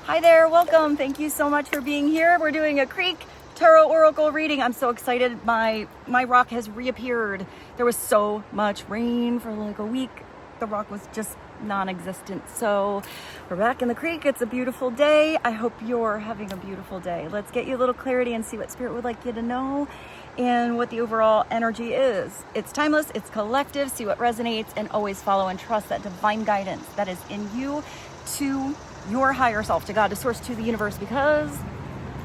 Hi there, welcome. Thank you so much for being here. We're doing a Creek Tarot Oracle reading. I'm so excited. My rock has reappeared. There was so much rain for like a week. The rock was just non-existent. So we're back in the creek. It's a beautiful day. I hope you're having a beautiful day. Let's get you a little clarity and see what Spirit would like you to know and what the overall energy is. It's timeless, it's collective. See what resonates and always follow and trust that divine guidance that is in you to your higher self, to God, to source, to the universe, because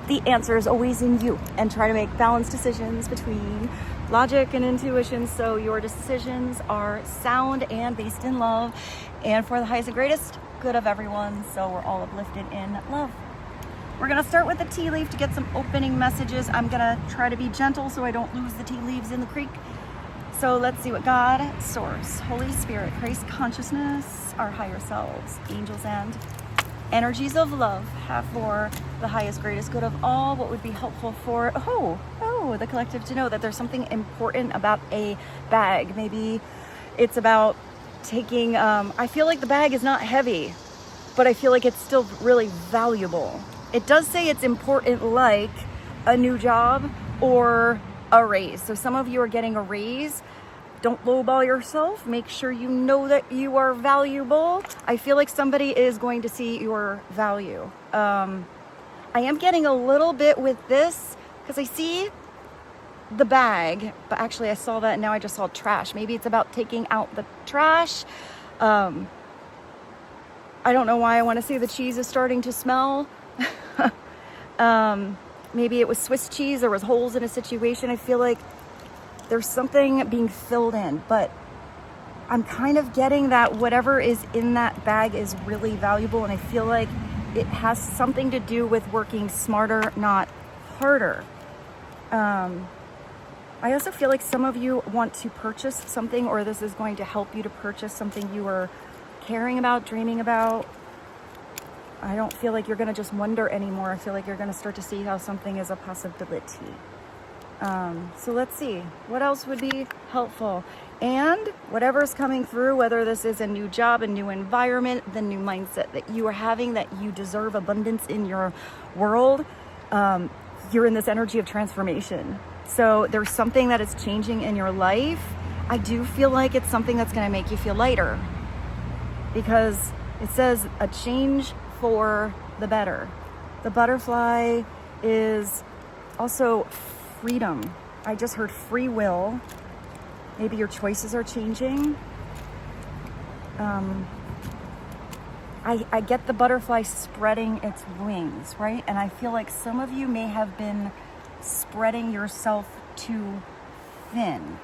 the answer is always in you. And try to make balanced decisions between logic and intuition so your decisions are sound and based in love and for the highest and greatest good of everyone, so we're all uplifted in love. We're going to start with the tea leaf to get some opening messages. I'm going to try to be gentle so I don't lose the tea leaves in the creek. So let's see what God, Source, Holy Spirit, Christ consciousness, our higher selves, angels, and energies of love have for the highest, greatest good of all. What would be helpful for the collective to know that there's something important about a bag. Maybe it's about taking, I feel like the bag is not heavy, but I feel like it's still really valuable. It does say it's important, like a new job or a raise. So some of you are getting a raise. Don't lowball yourself. Make sure you know that you are valuable. I feel like somebody is going to see your value. I am getting a little bit with this because I see the bag, but actually I saw that and now I just saw trash. Maybe it's about taking out the trash. I don't know why I want to say the cheese is starting to smell. Maybe it was Swiss cheese. There was holes in a situation. I feel like there's something being filled in, but I'm kind of getting that whatever is in that bag is really valuable. And I feel like it has something to do with working smarter, not harder. I also feel like some of you want to purchase something, or this is going to help you to purchase something you were caring about, dreaming about. I don't feel like you're going to just wonder anymore. I feel like you're going to start to see how something is a possibility. So let's see what else would be helpful, and whatever's coming through, whether this is a new job, a new environment, the new mindset that you are having, that you deserve abundance in your world. You're in this energy of transformation. So there's something that is changing in your life. I do feel like it's something that's going to make you feel lighter, because it says a change for the better. The butterfly is also freedom. I just heard free will. Maybe your choices are changing. I get the butterfly spreading its wings, right? And I feel like some of you may have been spreading yourself too thin.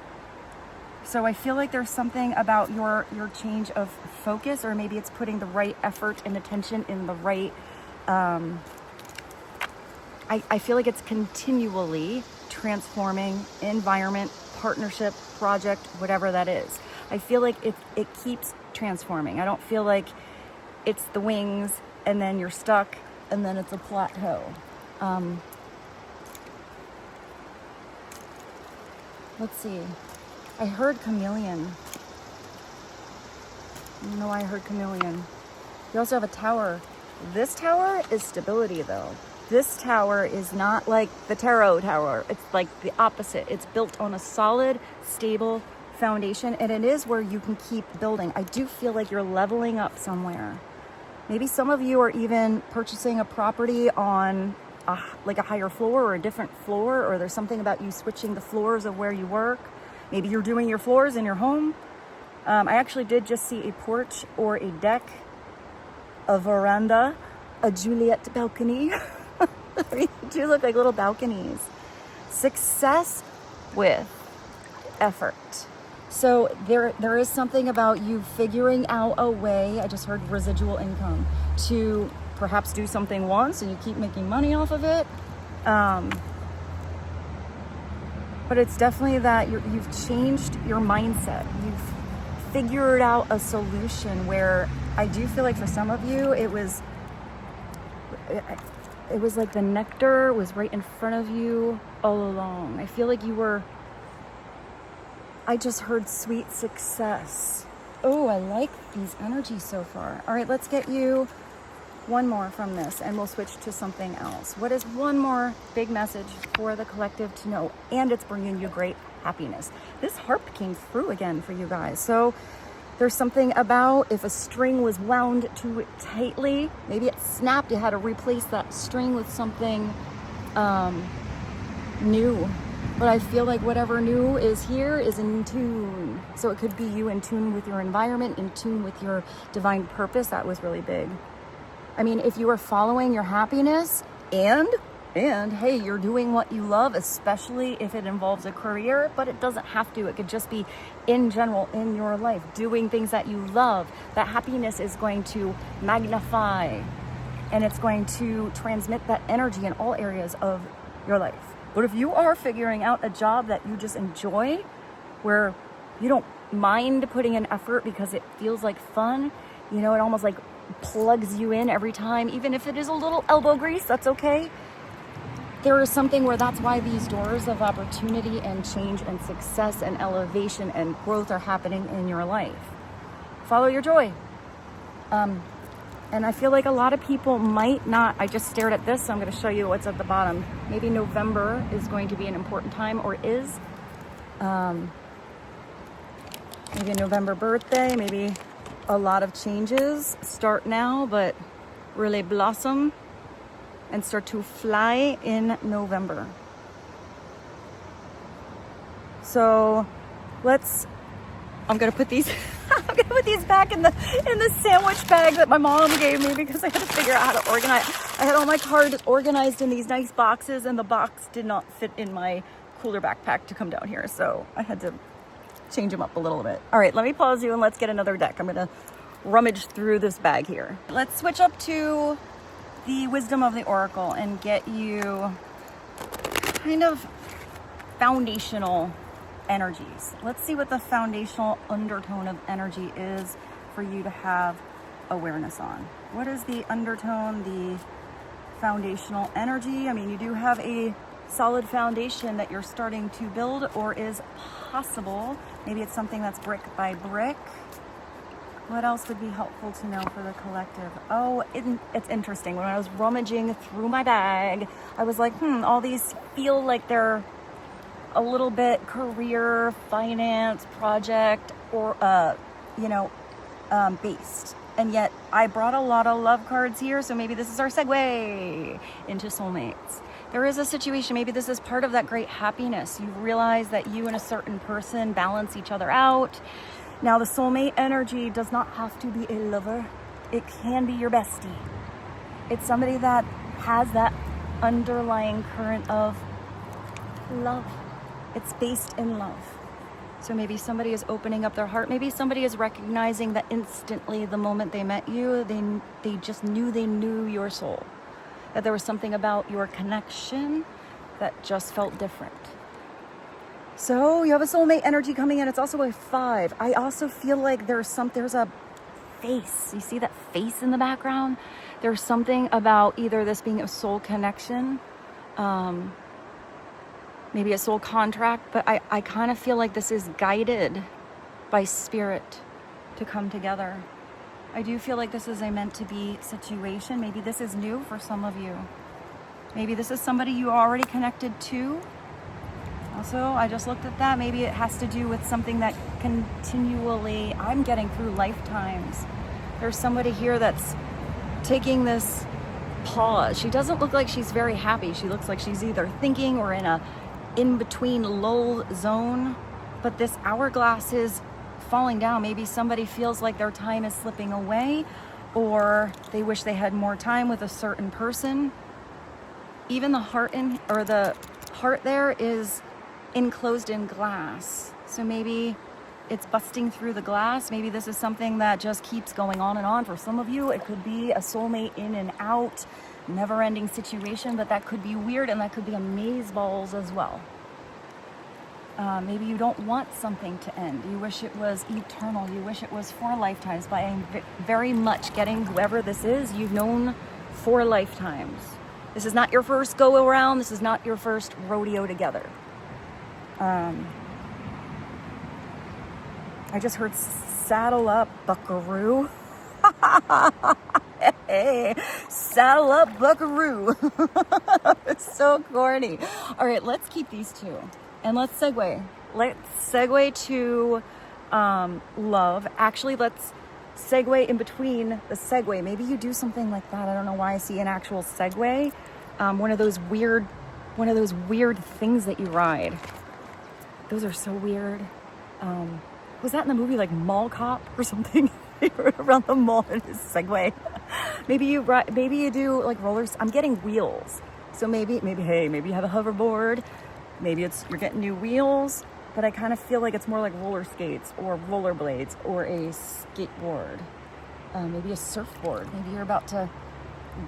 So I feel like there's something about your change of focus, or maybe it's putting the right effort and attention in the right, I feel like it's continually transforming environment, partnership, project, whatever that is. I feel like it keeps transforming. I don't feel like it's the wings and then you're stuck and then it's a plateau. Let's see. I heard chameleon. You know, I heard chameleon. You also have a tower. This tower is stability, though. This tower is not like the tarot tower. It's like the opposite. It's built on a solid, stable foundation, and it is where you can keep building. I do feel like you're leveling up somewhere. Maybe some of you are even purchasing a property on like a higher floor or a different floor, or there's something about you switching the floors of where you work. Maybe you're doing your floors in your home. I actually did just see a porch or a deck, a veranda, a Juliet balcony. They do look like little balconies. Success with effort. So there is something about you figuring out a way, I just heard residual income, to perhaps do something once and you keep making money off of it. But it's definitely that you've changed your mindset. You've figured out a solution where I do feel like for some of you, it was like the nectar was right in front of you all along. I feel like I just heard sweet success. Oh, I like these energies so far. All right, let's get you one more from this and we'll switch to something else. What is one more big message for the collective to know? And it's bringing you great happiness. This harp came through again for you guys. So there's something about if a string was wound too tightly, maybe it snapped, you had to replace that string with something new. But I feel like whatever new is here is in tune. So it could be you in tune with your environment, in tune with your divine purpose. That was really big. I mean, if you are following your happiness and hey, you're doing what you love, especially if it involves a career, but it doesn't have to. It could just be in general in your life, doing things that you love. That happiness is going to magnify and it's going to transmit that energy in all areas of your life. But if you are figuring out a job that you just enjoy, where you don't mind putting in effort because it feels like fun, you know, it almost like plugs you in every time, even if it is a little elbow grease, that's okay. There is something where that's why these doors of opportunity and change and success and elevation and growth are happening in your life. Follow your joy. And I feel like a lot of people might not, I just stared at this, so I'm going to show you what's at the bottom. Maybe November is going to be an important time, or is. Maybe a November birthday, maybe a lot of changes start now, but really blossom and start to fly in November. So I'm gonna put these back in the sandwich bag that my mom gave me because I had to figure out how to organize. I had all my cards organized in these nice boxes and the box did not fit in my cooler backpack to come down here. So I had to change them up a little bit. All right, let me pause you and let's get another deck. I'm gonna rummage through this bag here. Let's switch up to the wisdom of the oracle and get you kind of foundational energies. Let's see what the foundational undertone of energy is for you to have awareness on. What is the undertone, the foundational energy? I mean, you do have a solid foundation that you're starting to build or is possible. Maybe it's something that's brick by brick. What else would be helpful to know for the collective? Oh, it's interesting. When I was rummaging through my bag, I was like, all these feel like they're a little bit career, finance, project, or, based. And yet I brought a lot of love cards here. So maybe this is our segue into soulmates. There is a situation, maybe this is part of that great happiness. You realize that you and a certain person balance each other out. Now, the soulmate energy does not have to be a lover. It can be your bestie. It's somebody that has that underlying current of love. It's based in love. So maybe somebody is opening up their heart. Maybe somebody is recognizing that instantly the moment they met you, they just knew they knew your soul. That there was something about your connection that just felt different. So you have a soulmate energy coming in. It's also a 5. I also feel like there's a face. You see that face in the background? There's something about either this being a soul connection, maybe a soul contract, but I kind of feel like this is guided by spirit to come together. I do feel like this is a meant to be situation. Maybe this is new for some of you. Maybe this is somebody you already connected to. Also, I just looked at that. Maybe it has to do with something that continually I'm getting through lifetimes. There's somebody here that's taking this pause. She doesn't look like she's very happy. She looks like she's either thinking or in a in-between lull zone. But this hourglass is falling down. Maybe somebody feels like their time is slipping away, or they wish they had more time with a certain person. Even the heart there is enclosed in glass. So maybe it's busting through the glass. Maybe this is something that just keeps going on and on. For some of you, it could be a soulmate in and out, never-ending situation, but that could be weird and that could be amazeballs as well. Maybe you don't want something to end. You wish it was eternal. You wish it was 4 lifetimes. But I'm very much getting whoever this is, you've known 4 lifetimes. This is not your first go around. This is not your first rodeo together. I just heard saddle up, buckaroo. Hey, saddle up, buckaroo. It's so corny. All right, let's keep these two. And let's segue. Let's segue to love. Actually, let's segue in between the segue. Maybe you do something like that. I don't know why I see an actual segue. One of those weird things that you ride. Those are so weird. Was that in the movie like Mall Cop or something? Around the mall in his Segway. Maybe you do like rollers. I'm getting wheels. So maybe you have a hoverboard. Maybe you're getting new wheels, but I kind of feel like it's more like roller skates or rollerblades or a skateboard. Maybe a surfboard. Maybe you're about to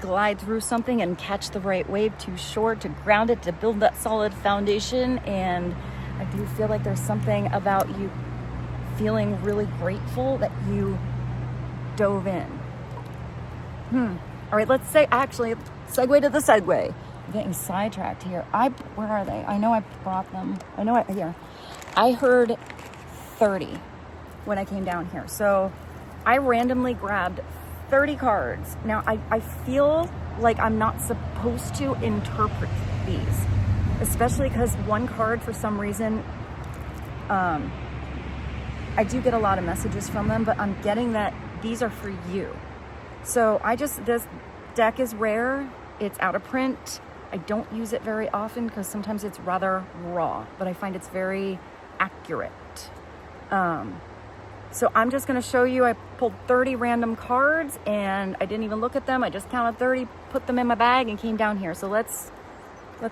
glide through something and catch the right wave too short to ground it, to build that solid foundation. And I do feel like there's something about you feeling really grateful that you dove in. All right, let's say, actually, segue to the segue. I'm getting sidetracked here. Where are they? I know I brought them. Here. I heard 30 when I came down here. So I randomly grabbed 30 cards. Now, I feel like I'm not supposed to interpret these, especially because one card, for some reason, I do get a lot of messages from them, but I'm getting that these are for you. So this deck is rare. It's out of print. I don't use it very often because sometimes it's rather raw, but I find it's very accurate. So I'm just going to show you, I pulled 30 random cards and I didn't even look at them. I just counted 30, put them in my bag and came down here. So let's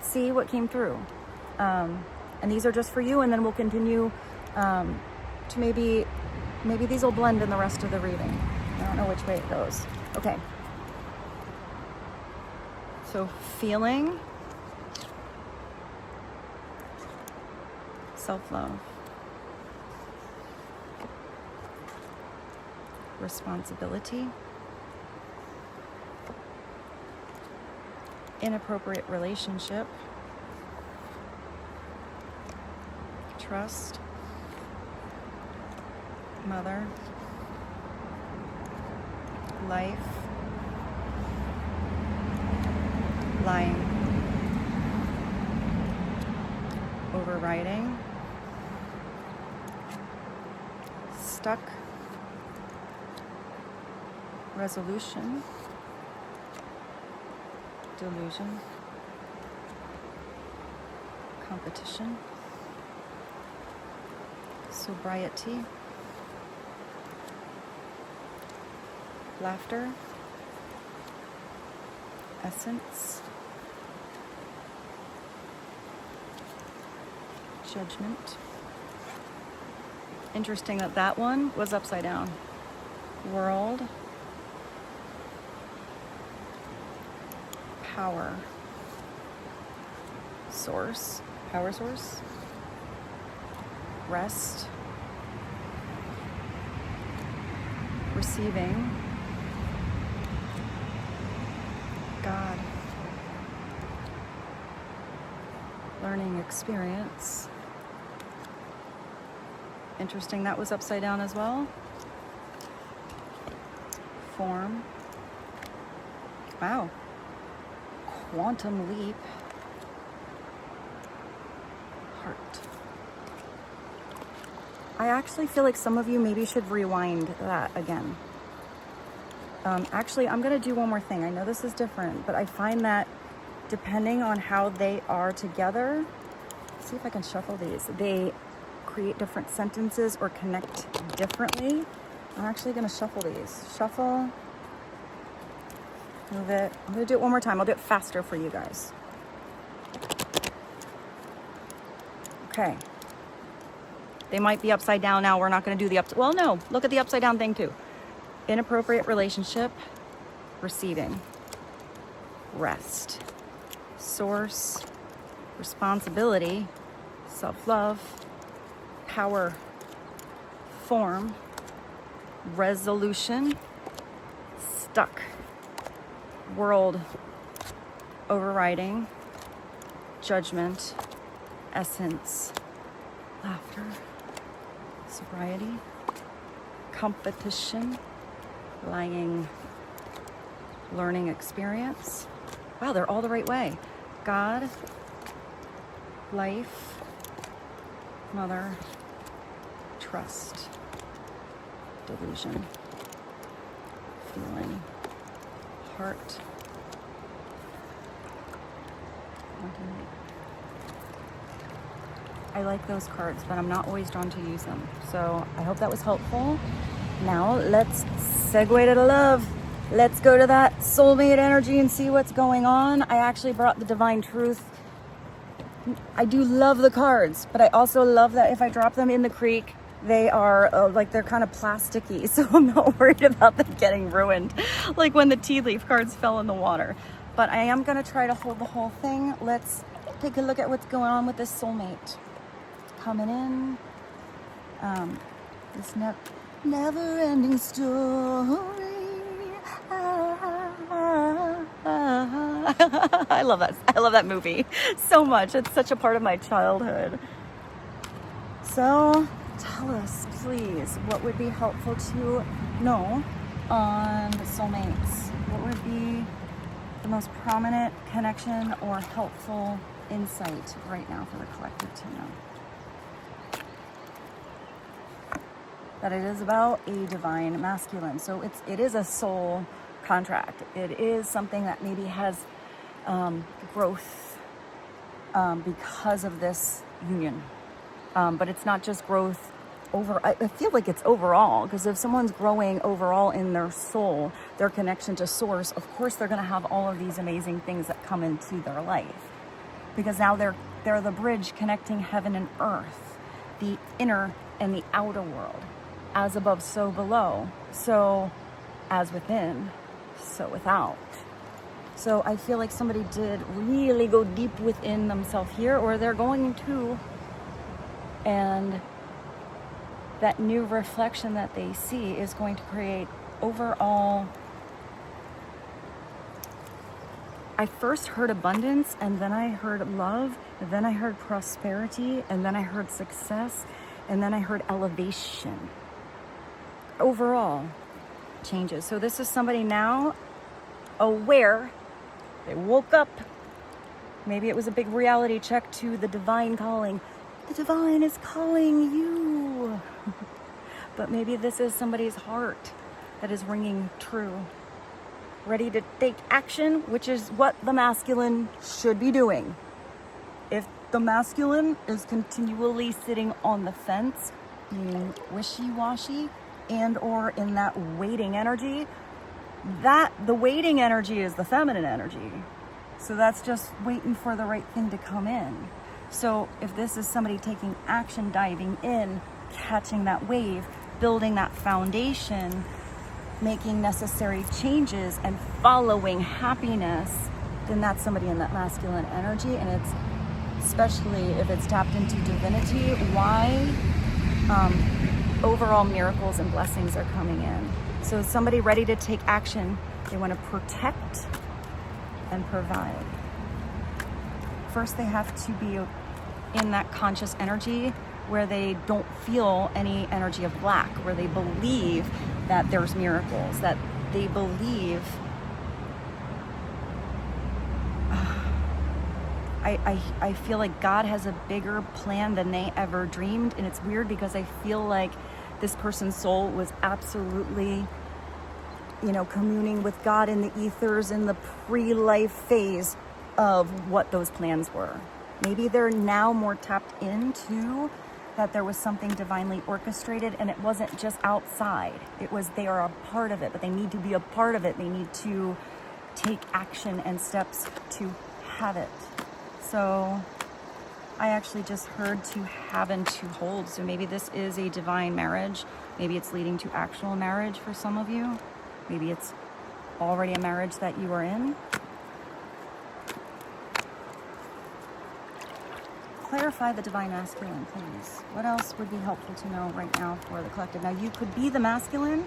see what came through. And these are just for you, and then we'll continue to maybe these will blend in the rest of the reading. I don't know which way it goes. Okay. So feeling, self-love, responsibility, inappropriate relationship, trust, mother, life, lying, overriding, stuck, resolution, delusion, competition, sobriety, laughter, essence, judgment. Interesting that one was upside down. World, power source, rest, receiving, God, learning experience. Interesting, that was upside down as well. Form. Wow. Quantum leap. Heart. I actually feel like some of you maybe should rewind that again. Actually, I'm going to do one more thing. I know this is different, but I find that depending on how they are together, let's see if I can shuffle these. They create different sentences or connect differently. I'm actually going to shuffle these. Shuffle. Move it. I'm going to do it one more time. I'll do it faster for you guys. Okay. They might be upside down now. We're not going to do the well, no. Look at the upside down thing too. Inappropriate relationship. Receiving. Rest. Source. Responsibility. Self-love. Power. Form. Resolution. Stuck. World. Overriding. Judgment. Essence. Laughter. Sobriety. Competition. Lying. learning experience. Wow, they're all the right way. God, life, mother, trust, delusion, feeling, heart, I like those cards, but I'm not always drawn to use them. So I hope that was helpful. Now let's segue to the love. Let's go to that soulmate energy and see what's going on. I actually brought the divine truth. I do love the cards, but I also love that if I drop them in the creek, they are like they're kind of plasticky. So I'm not worried about them getting ruined, like when the tea leaf cards fell in the water. But I am gonna try to hold the whole thing. Let's take a look at what's going on with this soulmate. Coming in, this never-ending story. I love that. I love that movie so much. It's such a part of my childhood. So tell us, please, what would be helpful to know on soulmates? What would be the most prominent connection or helpful insight right now for the collective to know? That it is about a divine masculine. So it is a soul contract. It is something that maybe has growth because of this union. But it's not just growth I feel like it's overall, because if someone's growing overall in their soul, their connection to source, of course they're going to have all of these amazing things that come into their life. Because now they're the bridge connecting heaven and earth, the inner and the outer world. As above, so below. So as within, so without. So I feel like somebody did really go deep within themselves here, or they're going to. And that new reflection that they see is going to create overall. I first heard abundance, and then I heard love, and then I heard prosperity, and then I heard success, and then I heard elevation. Overall changes. So this is somebody now aware. They woke up. Maybe it was a big reality check to the divine calling. The divine is calling you. But maybe this is somebody's heart that is ringing true. Ready to take action, which is what the masculine should be doing. If the masculine is continually sitting on the fence, being wishy-washy, and or in that waiting energy, that the waiting energy is the feminine energy. So that's just waiting for the right thing to come in. So if this is somebody taking action, diving in, catching that wave, building that foundation, making necessary changes and following happiness, then that's somebody in that masculine energy. And it's especially if it's tapped into divinity, why overall miracles and blessings are coming in. So somebody ready to take action. They want to protect and provide. First, they have to be in that conscious energy where they don't feel any energy of lack, where they believe that there's miracles, that they believe. I feel like God has a bigger plan than they ever dreamed. And it's weird because I feel like this person's soul was absolutely, communing with God in the ethers in the pre-life phase of what those plans were. Maybe they're now more tapped into that there was something divinely orchestrated, and it wasn't just outside. It was they are a part of it, but they need to be a part of it. They need to take action and steps to have it. So I actually just heard to have and to hold. So maybe this is a divine marriage. Maybe it's leading to actual marriage for some of you. Maybe it's already a marriage that you are in. Clarify the divine masculine, please. What else would be helpful to know right now for the collective? Now, you could be the masculine,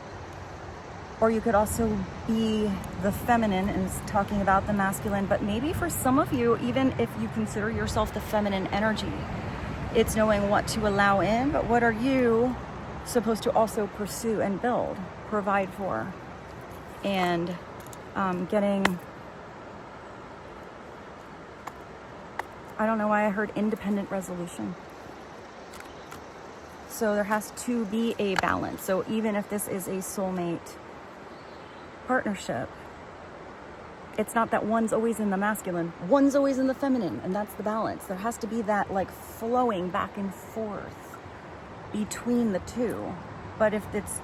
or you could also be the feminine, and it's talking about the masculine. But maybe for some of you, even if you consider yourself the feminine energy, it's knowing what to allow in, but what are you supposed to also pursue and build, provide for, and getting, I don't know why I heard independent resolution. So there has to be a balance. So even if this is a soulmate partnership, it's not that one's always in the masculine, one's always in the feminine, and that's the balance. There has to be that like flowing back and forth between the two. But if it's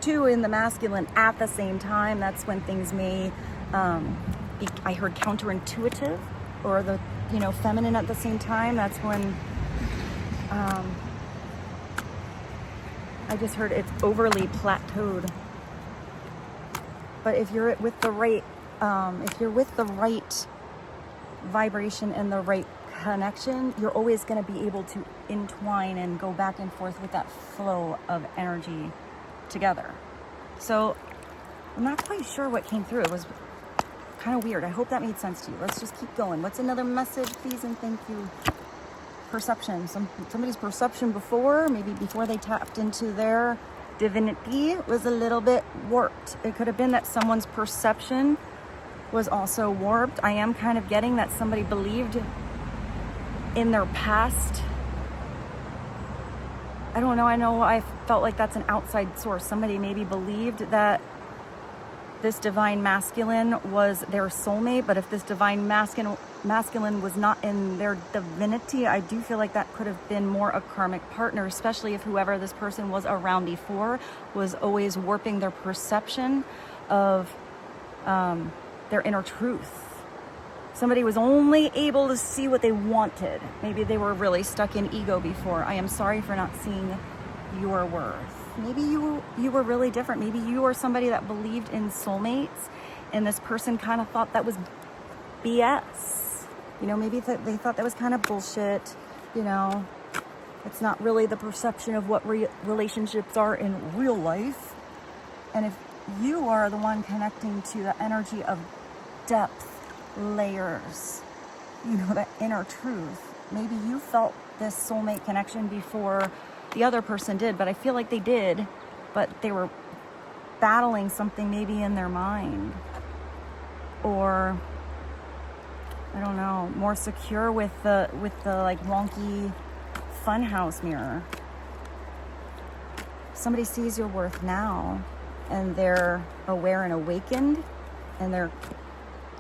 two in the masculine at the same time, that's when things may be, I heard counterintuitive, or the, you know, feminine at the same time. That's when I just heard it's overly plateaued. But if you're with the right, if you're with the right vibration and the right connection, you're always going to be able to entwine and go back and forth with that flow of energy together. So I'm not quite sure what came through. It was kind of weird. I hope that made sense to you. Let's just keep going. What's another message, please and thank you? Perception. Somebody's perception before, maybe before they tapped into their divinity, was a little bit warped. It could have been that someone's perception was also warped. I am kind of getting that somebody believed in their past. I don't know. I felt like that's an outside source. Somebody maybe believed that this divine masculine was their soulmate, but if this divine masculine was not in their divinity, I do feel like that could have been more a karmic partner, especially if whoever this person was around before was always warping their perception of their inner truth. Somebody was only able to see what they wanted. Maybe they were really stuck in ego before. I am sorry for not seeing your worth. Maybe you were really different. Maybe you were somebody that believed in soulmates, and this person kind of thought that was BS. You know, maybe they thought that was kind of bullshit. You know, it's not really the perception of what relationships are in real life. And if you are the one connecting to the energy of depth, layers, you know, that inner truth, maybe you felt this soulmate connection before the other person did, but I feel like they did, but they were battling something maybe in their mind, or I don't know, more secure with the like wonky funhouse mirror. Somebody sees your worth now, and they're aware and awakened, and they're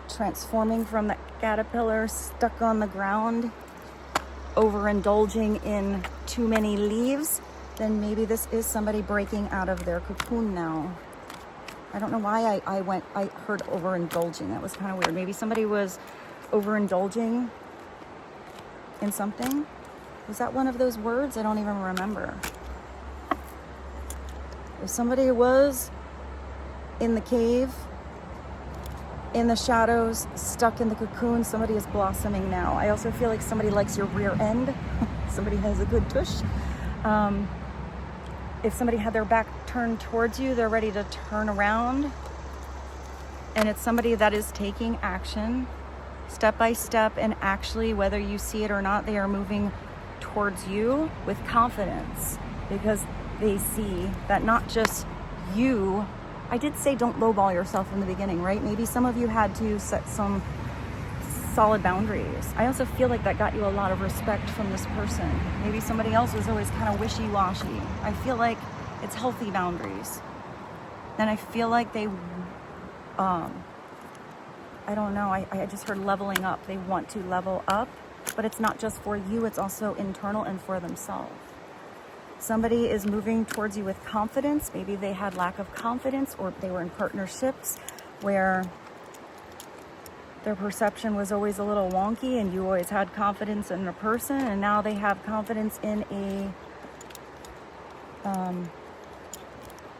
transforming from that caterpillar stuck on the ground, overindulging in too many leaves. Then maybe this is somebody breaking out of their cocoon now. I don't know why I heard overindulging. That was kind of weird. Maybe somebody was overindulging in something. Was that one of those words? I don't even remember. If somebody was in the cave, in the shadows, stuck in the cocoon, somebody is blossoming now. I also feel like somebody likes your rear end. Somebody has a good tush. If somebody had their back turned towards you, they're ready to turn around. And it's somebody that is taking action step by step, and actually, whether you see it or not, they are moving towards you with confidence, because they see that not just you. I did say don't lowball yourself in the beginning, right? Maybe some of you had to set some solid boundaries. I also feel like that got you a lot of respect from this person. Maybe somebody else was always kind of wishy-washy. I feel like it's healthy boundaries. And I feel like they, I don't know, I just heard leveling up. They want to level up, but it's not just for you, it's also internal and for themselves. Somebody is moving towards you with confidence. Maybe they had lack of confidence, or they were in partnerships where their perception was always a little wonky, and you always had confidence in a person, and now they have confidence in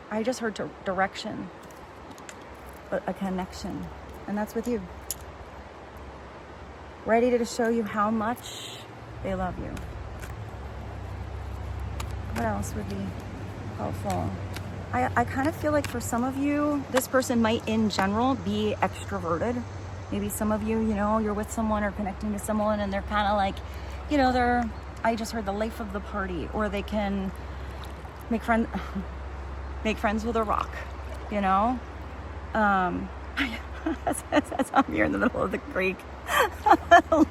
I just heard direction, but a connection, and that's with you. Ready to show you how much they love you. What else would be helpful? I kind of feel like for some of you, this person might in general be extroverted. Maybe some of you, you know, you're with someone or connecting to someone, and they're kind of like, you know, I just heard the life of the party, or they can make friends with a rock, you know? As I'm here in the middle of the creek,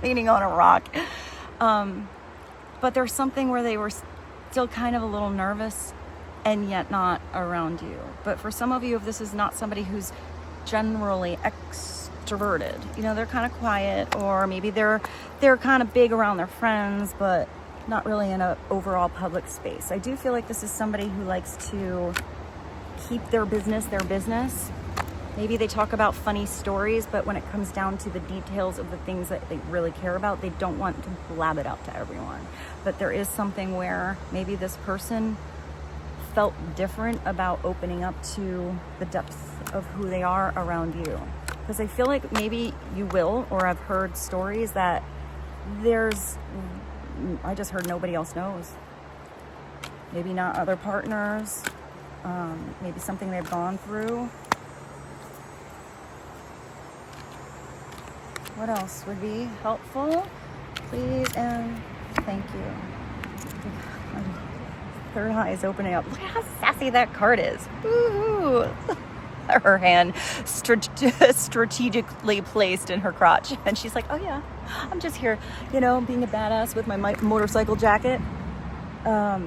leaning on a rock. But there's something where they were still kind of a little nervous and yet not around you. But for some of you, if this is not somebody who's generally extroverted, you know, they're kind of quiet, or maybe they're kind of big around their friends, but not really in an overall public space. I do feel like this is somebody who likes to keep their business. Maybe they talk about funny stories, but when it comes down to the details of the things that they really care about, they don't want to blab it out to everyone. But there is something where maybe this person felt different about opening up to the depths of who they are around you. Because I feel like maybe you will, or I've heard stories that I just heard nobody else knows. Maybe not other partners, maybe something they've gone through. What else would be helpful? Please and thank you. My third eye is opening up. Look at how sassy that card is. Woo-hoo. Her hand strategically placed in her crotch. And she's like, oh yeah, I'm just here, you know, being a badass with my motorcycle jacket. I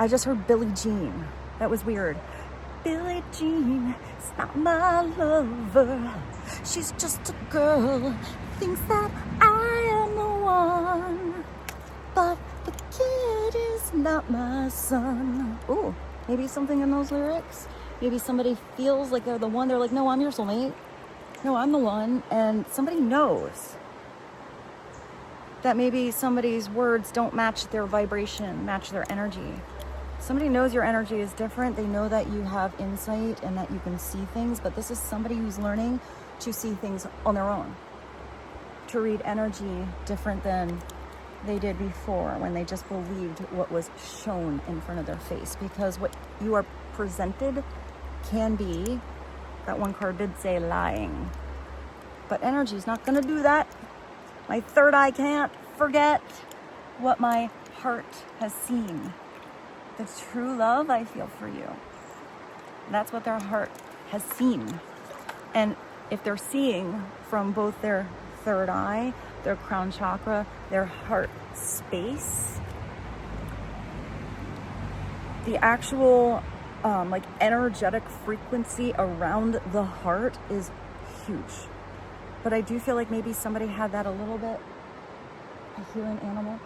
just heard Billie Jean. That was weird. Billie Jean is not my lover. She's just a girl, thinks that I am the one. But the kid is not my son. Ooh, maybe something in those lyrics. Maybe somebody feels like they're the one. They're like, no, I'm your soulmate. No, I'm the one. And somebody knows that maybe somebody's words don't match their vibration, match their energy. Somebody knows your energy is different. They know that you have insight and that you can see things, but this is somebody who's learning to see things on their own, to read energy different than they did before, when they just believed what was shown in front of their face. Because what you are presented can be, that one card did say lying, but energy is not going to do that. My third eye can't forget what my heart has seen. The true love I feel for you. That's what their heart has seen. And if they're seeing from both their third eye, their crown chakra, their heart space, the actual like energetic frequency around the heart is huge. But I do feel like maybe somebody had that a little bit. I hear an animal.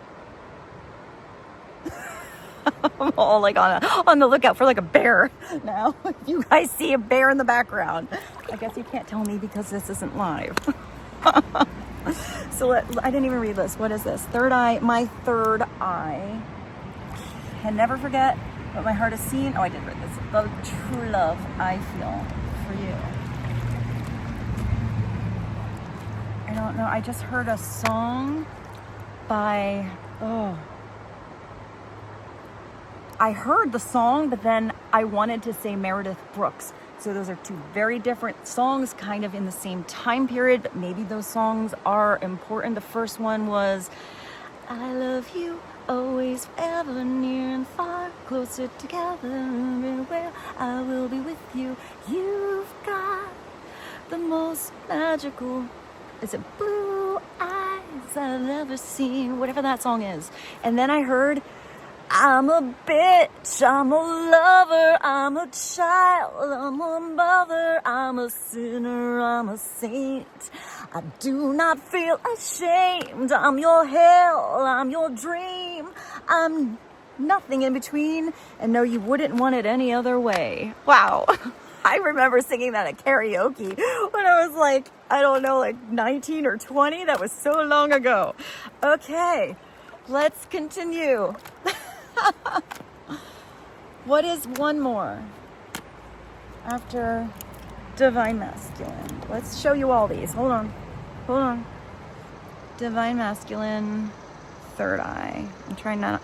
I'm all like on the lookout for like a bear now. If you guys see a bear in the background, I guess you can't tell me because this isn't live. So I didn't even read this. What is this? Third eye. My third eye can never forget what my heart has seen. Oh, I did read this. The true love I feel for you. I don't know. I just heard a song by, I heard the song, but then I wanted to say Meredith Brooks. So those are two very different songs, kind of in the same time period, but maybe those songs are important. The first one was, I love you, always, forever, near and far, closer together, everywhere, I will be with you. You've got the most magical, is it blue eyes I've ever seen, whatever that song is. And then I heard, I'm a bitch, I'm a lover, I'm a child, I'm a mother, I'm a sinner, I'm a saint. I do not feel ashamed, I'm your hell, I'm your dream, I'm nothing in between, and no, you wouldn't want it any other way. Wow. I remember singing that at karaoke when I was like, I don't know, like 19 or 20. That was so long ago. Okay, let's continue. What is one more after Divine Masculine? Let's show you all these. Hold on. Divine Masculine, third eye. I'm trying not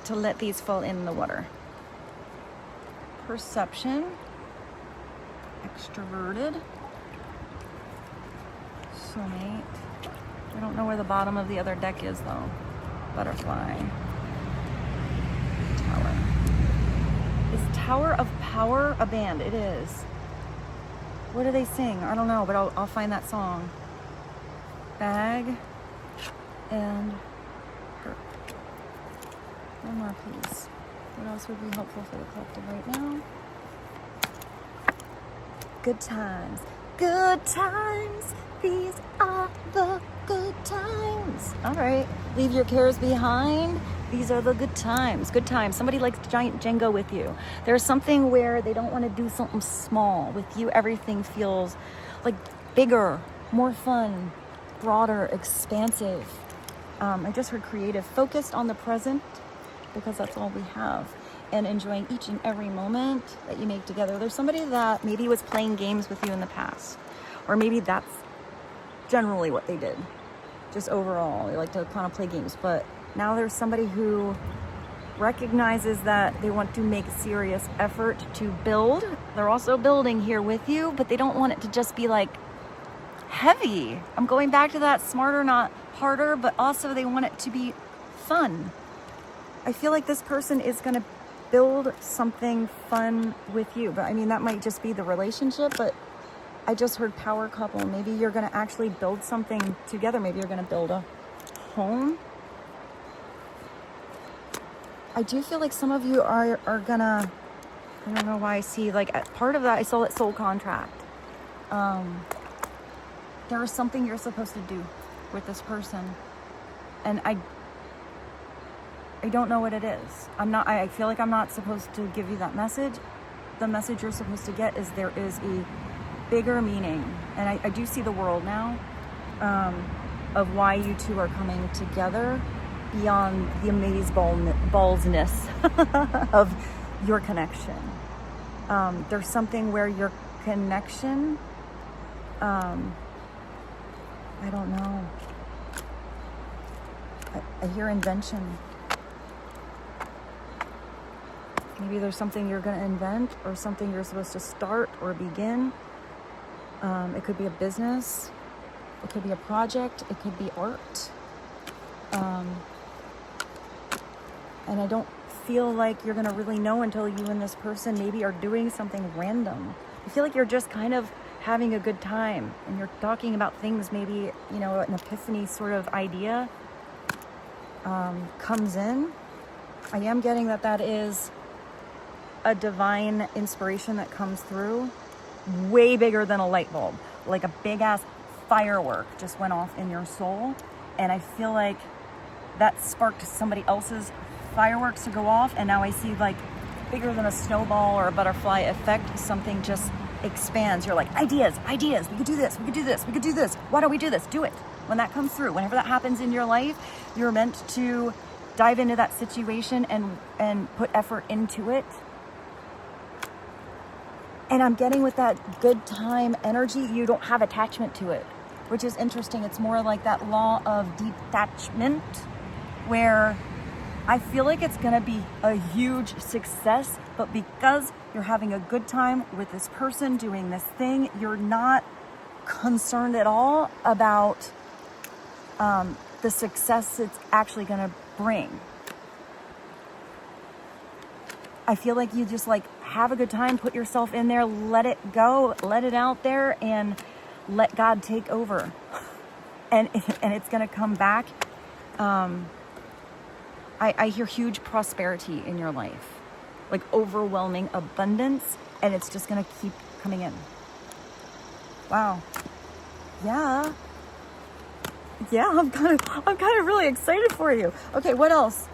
to let these fall in the water. Perception, extroverted, soulmate. I don't know where the bottom of the other deck is though. Butterfly. Tower. Is Tower of Power a band? It is. What do they sing? I don't know, but I'll find that song. Bag and hurt. One more, please. What else would be helpful for the collective right now? Good times. Good times. These are the good times. All right. Leave your cares behind. These are the good times. Good times. Somebody likes giant Jenga with you. There's something where they don't want to do something small. With you, everything feels like bigger, more fun, broader, expansive. I just heard creative, focused on the present, because that's all we have, and enjoying each and every moment that you make together. There's somebody that maybe was playing games with you in the past, or maybe that's generally what they did. Just overall, they like to kind of play games, but now there's somebody who recognizes that they want to make serious effort to build. They're also building here with you, but they don't want it to just be like heavy. I'm going back to that smarter, not harder, but also they want it to be fun. I feel like this person is going to build something fun with you, but I mean, that might just be the relationship, but I just heard power couple. Maybe you're going to actually build something together. Maybe you're going to build a home. I do feel like some of you are gonna, I don't know why I see, like, part of that, I saw that soul contract. There is something you're supposed to do with this person, and I don't know what it is. I feel like I'm not supposed to give you that message. The message you're supposed to get is there is a bigger meaning, and I do see the world now, of why you two are coming together beyond the amazeballsness of your connection. There's something where your connection, I don't know. I hear invention. Maybe there's something you're going to invent, or something you're supposed to start or begin. It could be a business. It could be a project. It could be art. And I don't feel like you're going to really know until you and this person maybe are doing something random. I feel like you're just kind of having a good time, and you're talking about things, maybe, you know, an epiphany sort of idea comes in. I am getting that is a divine inspiration that comes through, way bigger than a light bulb. Like a big ass firework just went off in your soul, and I feel like that sparked somebody else's fireworks to go off, and now I see, like, bigger than a snowball or a butterfly effect, something just expands. You're like, ideas, we could do this, we could do this, we could do this. Why don't we do this? Do it. When that comes through, whenever that happens in your life, you're meant to dive into that situation and put effort into it. And I'm getting with that good time energy, you don't have attachment to it, which is interesting. It's more like that law of detachment, where I feel like it's going to be a huge success, but because you're having a good time with this person doing this thing, you're not concerned at all about the success it's actually going to bring. I feel like you just, like, have a good time, put yourself in there, let it go, let it out there, and let God take over. And it's going to come back. I hear huge prosperity in your life, like overwhelming abundance, and it's just going to keep coming in. Wow. Yeah, I'm kind of really excited for you. Okay, what else?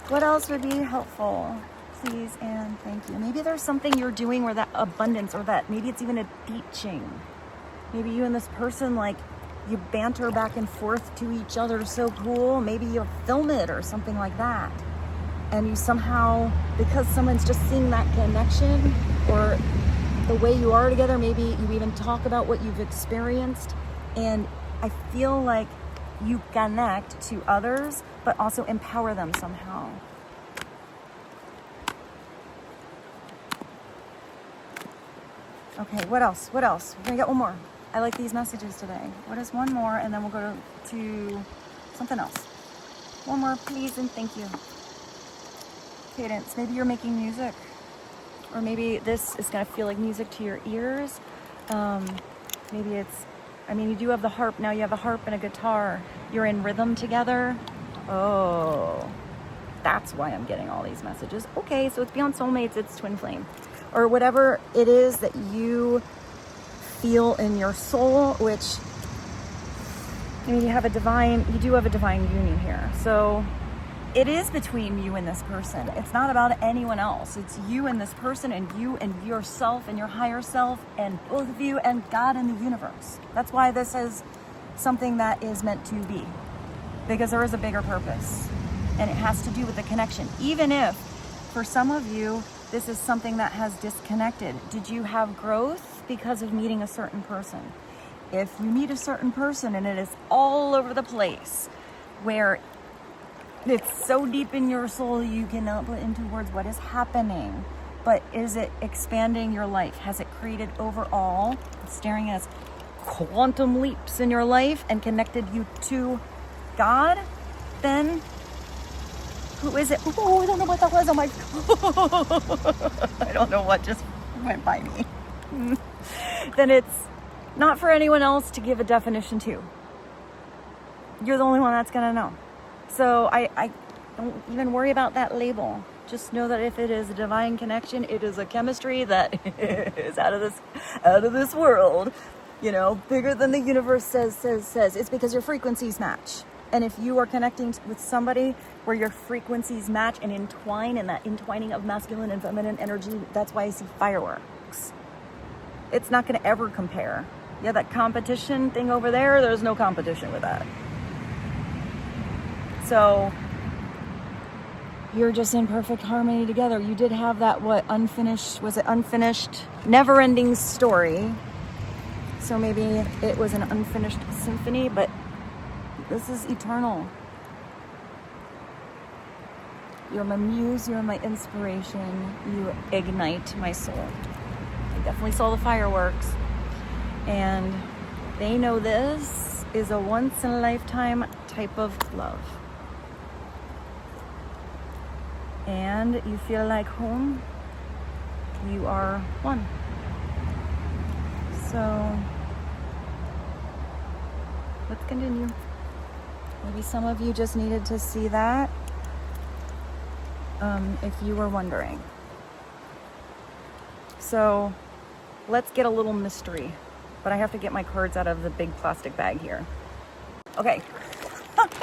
What else would be helpful? Please and thank you. Maybe there's something you're doing where that abundance, or that maybe it's even a teaching. Maybe you and this person, like, you banter back and forth to each other, so cool. Maybe you film it or something like that. And you somehow, because someone's just seeing that connection, or the way you are together, maybe you even talk about what you've experienced. And I feel like you connect to others, but also empower them somehow. Okay, what else? We're gonna get one more. I like these messages today. What is one more? And then we'll go to something else. One more, please, and thank you. Cadence. Maybe you're making music, or maybe this is gonna feel like music to your ears. Maybe it's, I mean, you do have the harp. Now you have a harp and a guitar. You're in rhythm together. Oh, that's why I'm getting all these messages. Okay, so it's beyond soulmates, it's twin flame. Or whatever it is that you feel in your soul, which, I mean, you do have a divine union here. So it is between you and this person. It's not about anyone else. It's you and this person, and you and yourself and your higher self, and both of you and God and the universe. That's why this is something that is meant to be, because there is a bigger purpose, and it has to do with the connection. Even if for some of you, this is something that has disconnected. Did you have growth because of meeting a certain person? If you meet a certain person and it is all over the place, where it's so deep in your soul you cannot put into words what is happening, but is it expanding your life? Has it created overall, staring as quantum leaps in your life and connected you to God? Then who is it? Oh, I don't know what that was. Oh my, I don't know what just went by me. Then it's not for anyone else to give a definition to. You're the only one that's gonna know. So I don't even worry about that label. Just know that if it is a divine connection, it is a chemistry that is out of this world. You know, bigger than the universe says. It's because your frequencies match. And if you are connecting with somebody where your frequencies match and entwine, and that entwining of masculine and feminine energy, that's why I see fireworks. It's not going to ever compare. Yeah, that competition thing over there, there's no competition with that. So you're just in perfect harmony together. You did have that, unfinished, never-ending story. So maybe it was an unfinished symphony, but this is eternal. You're my muse, you're my inspiration, you ignite my soul. I definitely saw the fireworks. And they know this is a once-in-a-lifetime type of love. And you feel like home. You are one. So let's continue. Maybe some of you just needed to see that, if you were wondering. So let's get a little mystery, but I have to get my cards out of the big plastic bag here. Okay,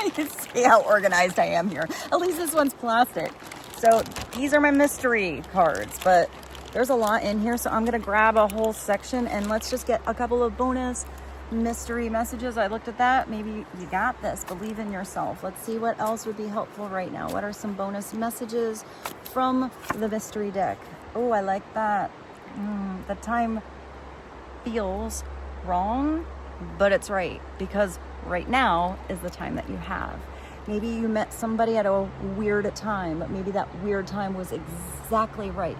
you can see how organized I am here. At least this one's plastic. So these are my mystery cards, but there's a lot in here, so I'm gonna grab a whole section and let's just get a couple of bonus mystery messages. I looked at that. Maybe you got this. Believe in yourself. Let's see what else would be helpful right now. What are some bonus messages from the mystery deck? Oh, I like that. The time feels wrong, but it's right, because right now is the time that you have. Maybe you met somebody at a weird time, but maybe that weird time was exactly right.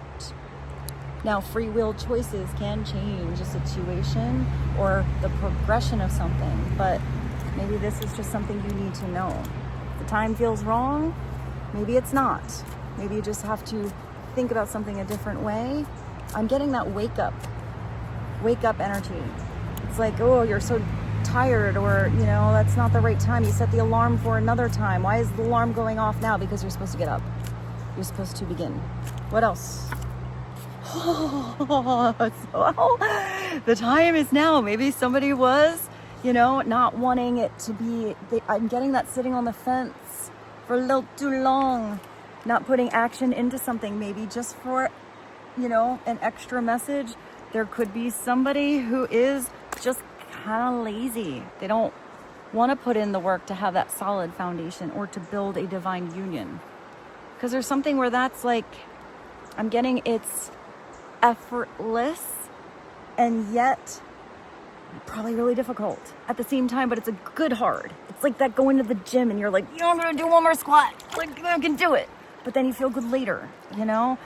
Now, free will choices can change a situation or the progression of something, but maybe this is just something you need to know. If the time feels wrong, maybe it's not. Maybe you just have to think about something a different way. I'm getting that wake up energy. It's like, oh, you're so tired, or, you know, that's not the right time. You set the alarm for another time. Why is the alarm going off now? Because you're supposed to get up. You're supposed to begin. What else? So the time is now. Maybe somebody was, you know, not wanting it to be. I'm getting that sitting on the fence for a little too long, not putting action into something, maybe just for, you know, an extra message. There could be somebody who is just kind of lazy. They don't want to put in the work to have that solid foundation or to build a divine union. Because there's something where that's like, I'm getting it's effortless and yet probably really difficult at the same time, but it's a good hard. It's like that going to the gym and you're like, you know, I'm gonna do one more squat, like I can do it, but then you feel good later, you know.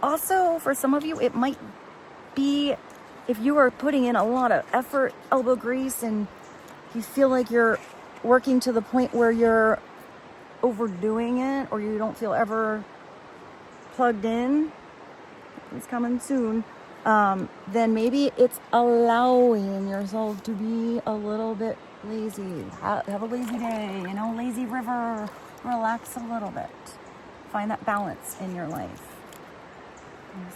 Also, for some of you, it might be if you are putting in a lot of effort, elbow grease, and you feel like you're working to the point where you're overdoing it, or you don't feel ever plugged in. It's coming soon. then maybe it's allowing yourself to be a little bit lazy. Have a lazy day, you know, lazy river. Relax a little bit. Find that balance in your life.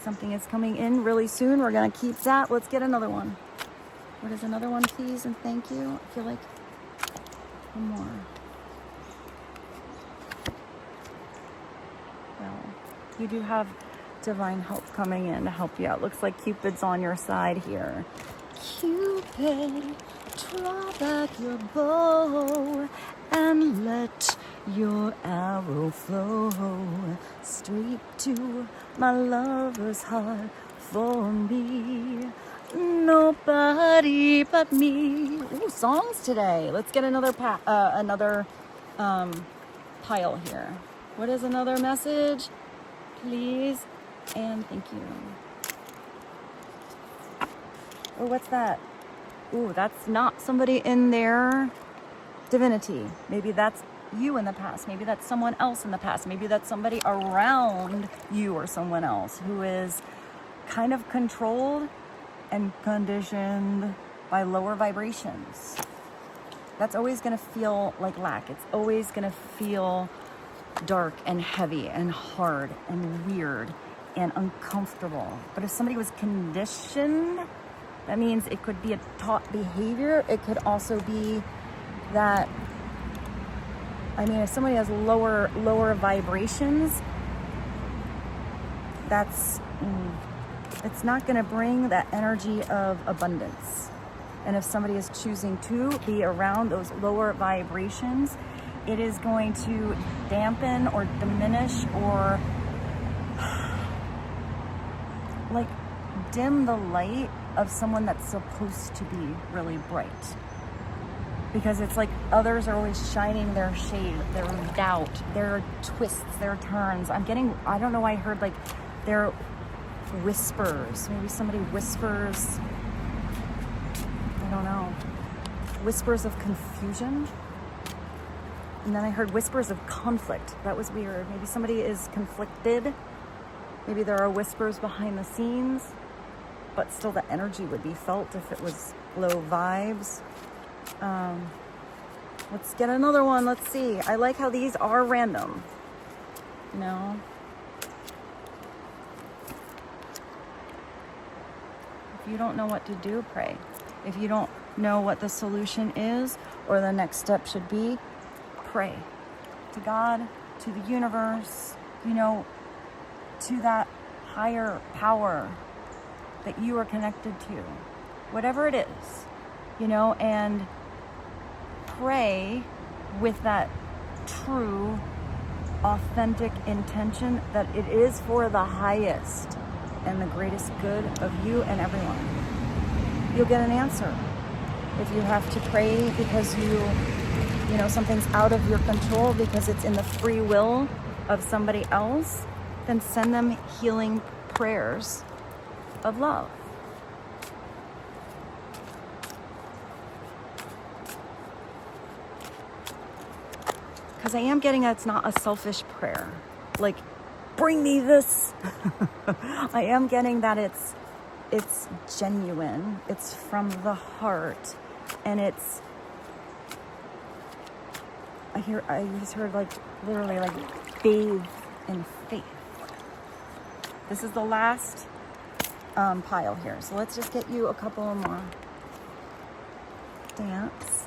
Something is coming in really soon. We're going to keep that. Let's get another one. What is another one, please? And thank you. I feel like one more. Well, you do have divine help coming in to help you out. Looks like Cupid's on your side here. Cupid, draw back your bow and let your arrow flow straight to my lover's heart. For me, nobody but me. Ooh, songs today. Let's get another pile here. What is another message? Please and thank you. Oh, what's that? Ooh, that's not somebody in their divinity. Maybe that's you in the past. Maybe that's someone else in the past. Maybe that's somebody around you or someone else who is kind of controlled and conditioned by lower vibrations. That's always going to feel like lack. It's always going to feel dark and heavy and hard and weird and uncomfortable. But if somebody was conditioned, that means it could be a taught behavior. It could also be that, I mean, if somebody has lower vibrations, that's it's not going to bring that energy of abundance. And if somebody is choosing to be around those lower vibrations, it is going to dampen or diminish or like dim the light of someone that's supposed to be really bright. Because it's like others are always shining their shade, their doubt, their twists, their turns. I don't know why I heard like their whispers. Maybe somebody whispers, I don't know, whispers of confusion. And then I heard whispers of conflict. That was weird. Maybe somebody is conflicted. Maybe there are whispers behind the scenes, but still the energy would be felt if it was low vibes. Let's get another one. Let's see. I like how these are random. You know? If you don't know what to do, pray. If you don't know what the solution is or the next step should be, pray to God, to the universe, you know, to that higher power that you are connected to, whatever it is, you know, and pray with that true, authentic intention that it is for the highest and the greatest good of you and everyone. You'll get an answer. If you have to pray because you know, something's out of your control because it's in the free will of somebody else, then send them healing prayers of love. Because I am getting that it's not a selfish prayer. Like, bring me this. I am getting that it's genuine. It's from the heart. And it's, I just heard like literally like bathe in faith. This is the last pile here. So let's just get you a couple more. Dance.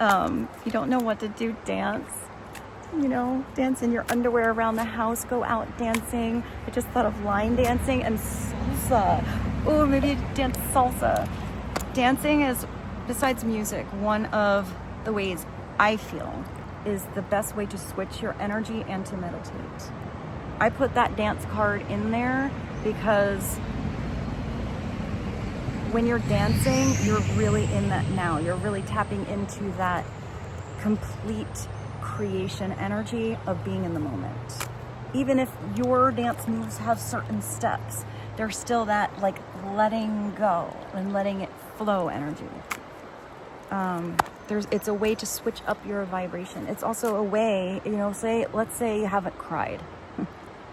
If you don't know what to do, dance. You know, dance in your underwear around the house, go out dancing. I just thought of line dancing and salsa. Oh, maybe dance salsa. Dancing is, besides music, one of the ways I feel is the best way to switch your energy and to meditate. I put that dance card in there because when you're dancing, you're really in that now. You're really tapping into that complete creation energy of being in the moment. Even if your dance moves have certain steps, there's still that like letting go and letting it flow energy. It's a way to switch up your vibration. It's also a way, you know, let's say you haven't cried.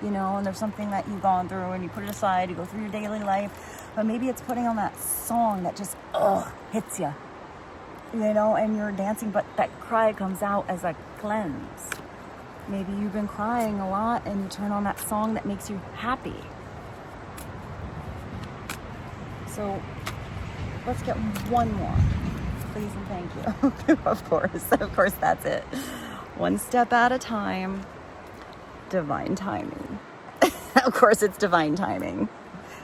you know, and there's something that you've gone through and you put it aside, you go through your daily life, but maybe it's putting on that song that just, hits you, you know, and you're dancing, but that cry comes out as a cleanse. Maybe you've been crying a lot and you turn on that song that makes you happy. So let's get one more. Please and thank you. Of course, that's it. One step at a time. Divine timing. Of course, it's divine timing.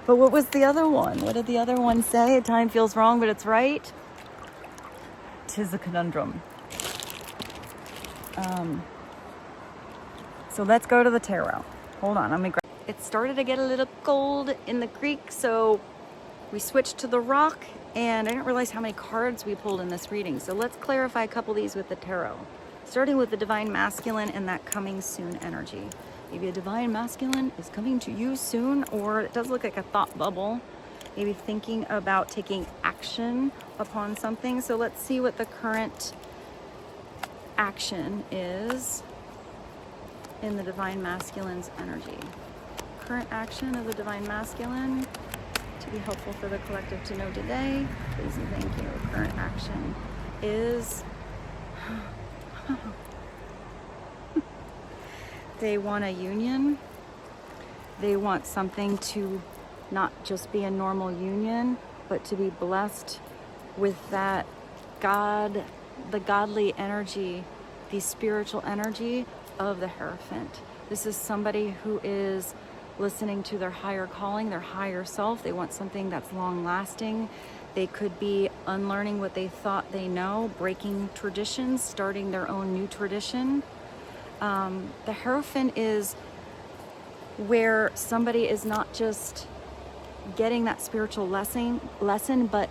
But what was the other one? What did the other one say? Time feels wrong, but it's right. 'Tis a conundrum. So let's go to the tarot. Hold on, it started to get a little cold in the creek, so we switched to the rock, and I didn't realize how many cards we pulled in this reading. So let's clarify a couple of these with the tarot. Starting with the divine masculine and that coming soon energy. Maybe a divine masculine is coming to you soon, or it does look like a thought bubble. Maybe thinking about taking action upon something. So let's see what the current action is in the divine masculine's energy. Current action of the divine masculine to be helpful for the collective to know today. Please and thank you. Current action is they want a union. They want something to not just be a normal union, but to be blessed with that God, the godly energy, the spiritual energy of the Hierophant. This is somebody who is listening to their higher calling, their higher self. They want something that's long lasting. They could be unlearning what they thought they know, breaking traditions, starting their own new tradition. The Hierophant is where somebody is not just getting that spiritual lesson, but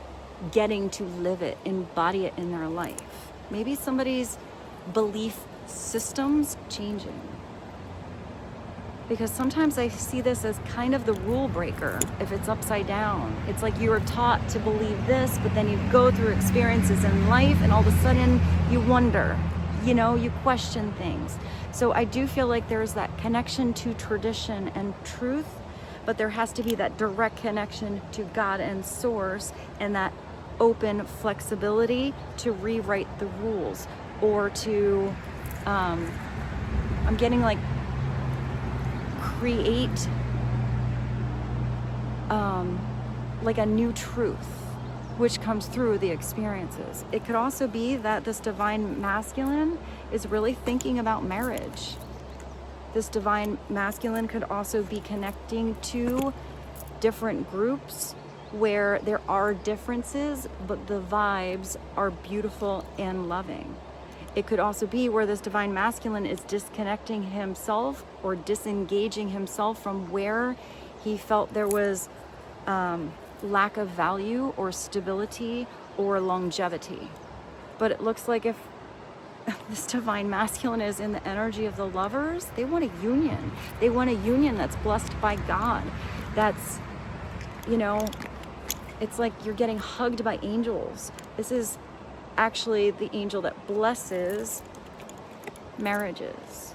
getting to live it, embody it in their life. Maybe somebody's belief systems changing. Because sometimes I see this as kind of the rule breaker if it's upside down. It's like you were taught to believe this, but then you go through experiences in life and all of a sudden you wonder, you know, you question things. So I do feel like there's that connection to tradition and truth, but there has to be that direct connection to God and source, and that open flexibility to rewrite the rules, or to, I'm getting like create like a new truth, which comes through the experiences. It could also be that this divine masculine is really thinking about marriage. This divine masculine could also be connecting to different groups where there are differences, but the vibes are beautiful and loving. It could also be where this divine masculine is disconnecting himself or disengaging himself from where he felt there was lack of value or stability or longevity. But it looks like if this divine masculine is in the energy of the lovers, they want a union. They want a union that's blessed by God. That's, you know, it's like you're getting hugged by angels. This is actually the angel that blesses marriages.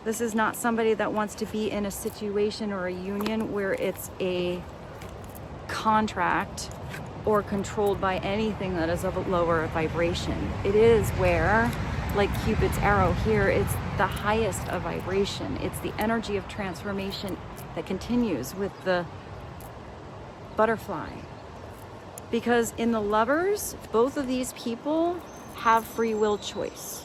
This is not somebody that wants to be in a situation or a union where it's a contract or controlled by anything that is of a lower vibration. It is where, like Cupid's arrow here, it's the highest of vibration. It's the energy of transformation that continues with the butterfly. Because in the lovers, both of these people have free will choice.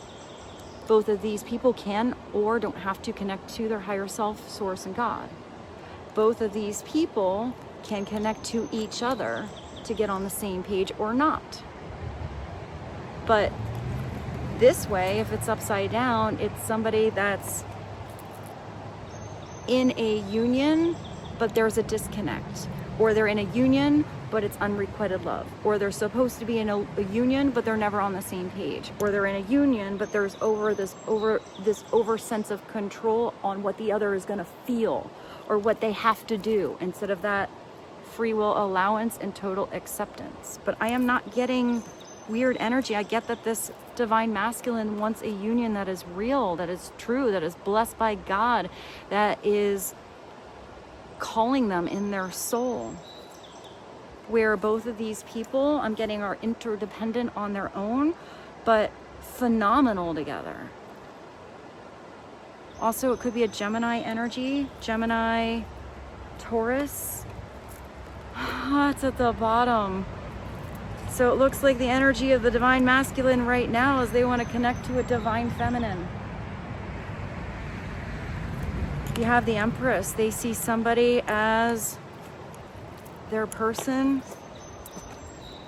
Both of these people can or don't have to connect to their higher self, source, and God. Both of these people can connect to each other to get on the same page or not. But this way, if it's upside down, it's somebody that's in a union, but there's a disconnect. Or they're in a union, but it's unrequited love. Or they're supposed to be in a union, but they're never on the same page. Or they're in a union, but there's this over sense of control on what the other is gonna feel or what they have to do, instead of that free will allowance and total acceptance. But I am not getting weird energy. I get that this divine masculine wants a union that is real, that is true, that is blessed by God, that is calling them in their soul. Where both of these people, I'm getting, are interdependent on their own, but phenomenal together. Also, it could be a Gemini energy, Gemini, Taurus. It's at the bottom. So it looks like the energy of the divine masculine right now is they want to connect to a divine feminine. You have the Empress. They see somebody as their person,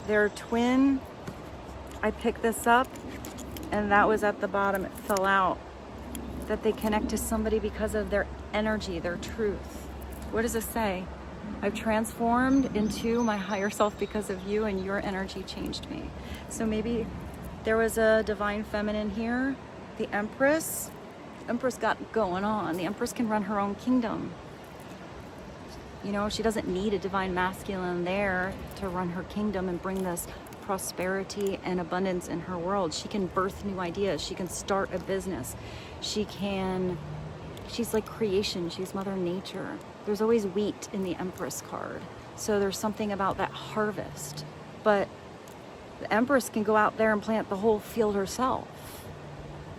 their twin. I picked this up and that was at the bottom. It fell out. That they connect to somebody because of their energy, their truth. What does it say? I've transformed into my higher self because of you, and your energy changed me. So maybe there was a divine feminine here. The Empress. Empress got going on. The Empress can run her own kingdom. You know, she doesn't need a divine masculine there to run her kingdom and bring this prosperity and abundance in her world. She can birth new ideas. She can start a business. She's like creation. She's Mother Nature. There's always wheat in the Empress card. So there's something about that harvest. But the Empress can go out there and plant the whole field herself.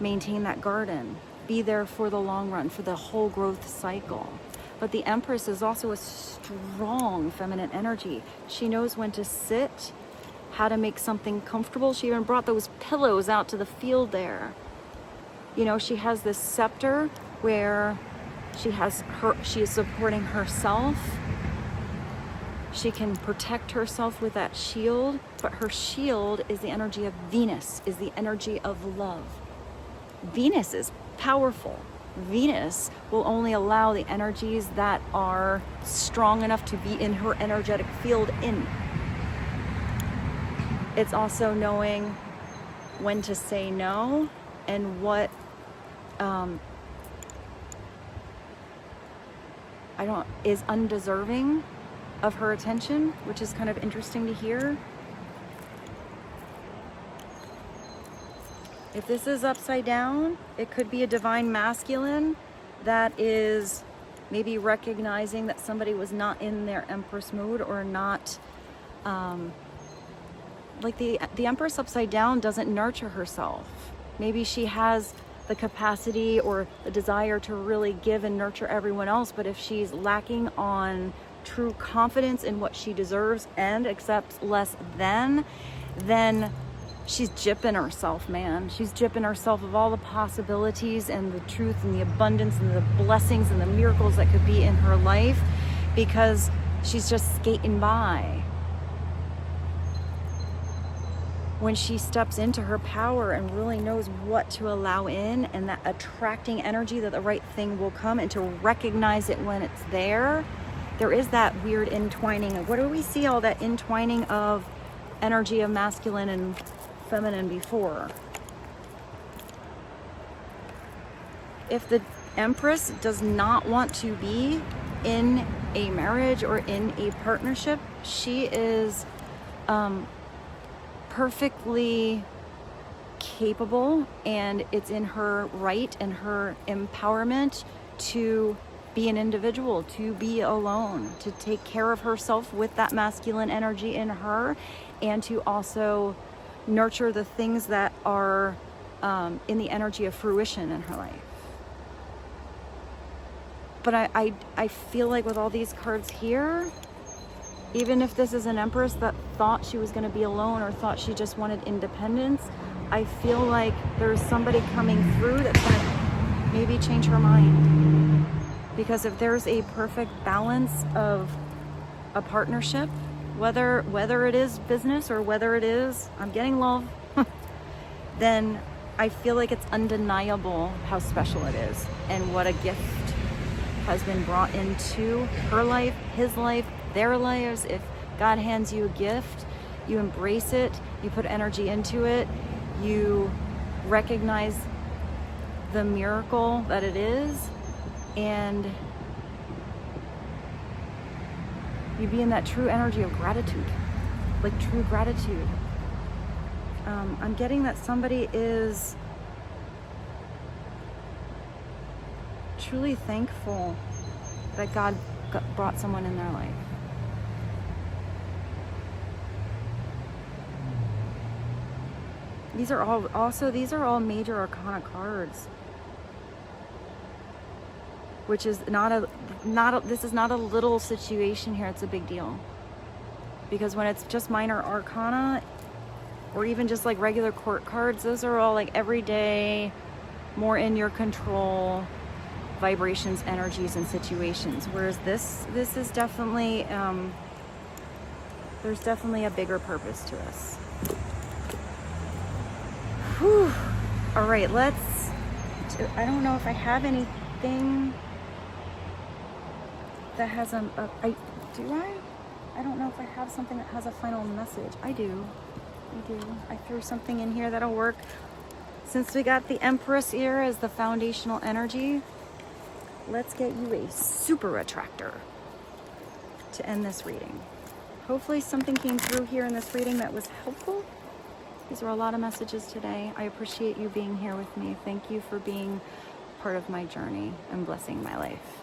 Maintain that garden. Be there for the long run, for the whole growth cycle. But the Empress is also a strong feminine energy. She knows when to sit, how to make something comfortable. She even brought those pillows out to the field there. You know, she has this scepter where she is supporting herself. She can protect herself with that shield, but her shield is the energy of Venus, is the energy of love. Venus is powerful. Venus will only allow the energies that are strong enough to be in her energetic field in. It's also knowing when to say no and what is undeserving of her attention, which is kind of interesting to hear. If this is upside down, it could be a divine masculine that is maybe recognizing that somebody was not in their Empress mood or not, like the Empress upside down doesn't nurture herself. Maybe she has the capacity or the desire to really give and nurture everyone else, but if she's lacking on true confidence in what she deserves and accepts less than, then she's gypping herself, man. She's gypping herself of all the possibilities and the truth and the abundance and the blessings and the miracles that could be in her life because she's just skating by. When she steps into her power and really knows what to allow in and that attracting energy that the right thing will come and to recognize it when it's there, there is that weird entwining. What do we see all that entwining of energy of masculine and feminine before? If the Empress does not want to be in a marriage or in a partnership, she is perfectly capable, and it's in her right and her empowerment to be an individual, to be alone, to take care of herself with that masculine energy in her, and to also nurture the things that are in the energy of fruition in her life. But I feel like with all these cards here, even if this is an Empress that thought she was going to be alone or thought she just wanted independence, I feel like there's somebody coming through that's going to maybe change her mind. Because if there's a perfect balance of a partnership, whether it is business or whether it is I'm getting love, then I feel like it's undeniable how special it is and what a gift has been brought into her life, his life, their lives. If God hands you a gift, you embrace it, you put energy into it, you recognize the miracle that it is, and you be in that true energy of gratitude, like true gratitude I'm getting that somebody is truly thankful that God brought someone in their life. These are all major arcana cards, which is this is not a little situation here. It's a big deal, because when it's just minor arcana, or even just like regular court cards, those are all like everyday, more in your control vibrations, energies, and situations. Whereas this is definitely there's definitely a bigger purpose to this. Whew. All right, I don't know if I have anything that has I don't know if I have something that has a final message. I do. I threw something in here that'll work. Since we got the Empress here as the foundational energy, let's get you a super attractor to end this reading. Hopefully something came through here in this reading that was helpful. These are a lot of messages today. I appreciate you being here with me. Thank you for being part of my journey and blessing my life.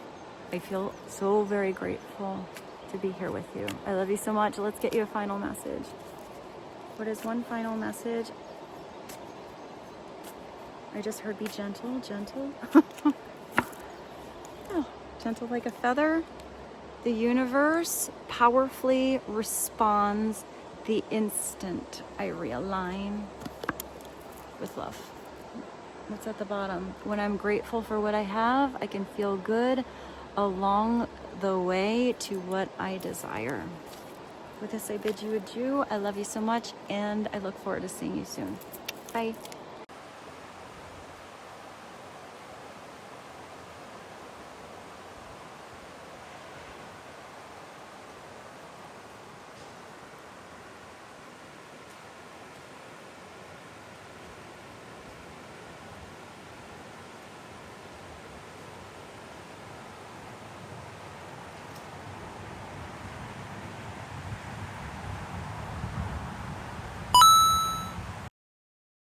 I feel so very grateful to be here with you. I love you so much. Let's get you a final message. What is one final message? I just heard be gentle, gentle. Oh, gentle like a feather. The universe powerfully responds the instant I realign with love. What's at the bottom? When I'm grateful for what I have, I can feel good along the way to what I desire. With this, I bid you adieu. I love you so much, and I look forward to seeing you soon. Bye.